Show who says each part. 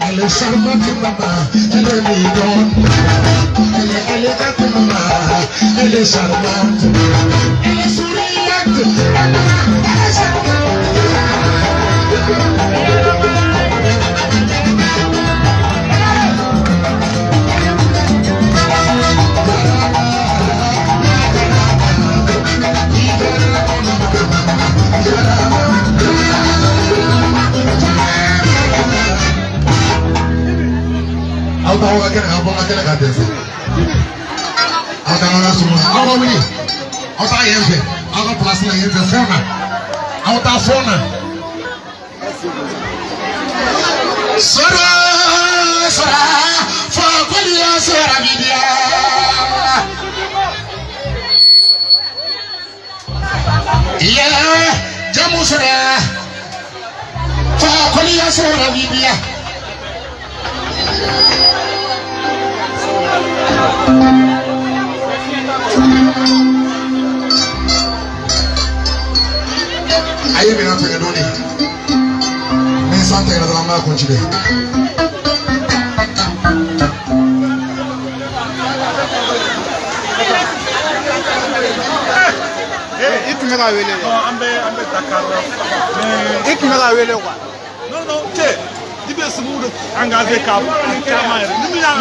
Speaker 1: Elle est charmante maman, elle est mignonne. Elle est élégante maman, elle est charmante. Elle est souriante, elle est charmante. Aku akan kata itu. Aku tak nak semua. Aku beri. Aku tak yang itu. Aku plus lagi itu phone. Aku tak phone. Sora, sora, fakulia sora media. Iya, jamu sora, fakulia sora media. Aye me na tege doni. Me sante na drama konchile. Itu me ga wele. Ambe Dakar. Itu me ga wele kwa. Non, che. Dibe sumu engagé ka. Ni mi na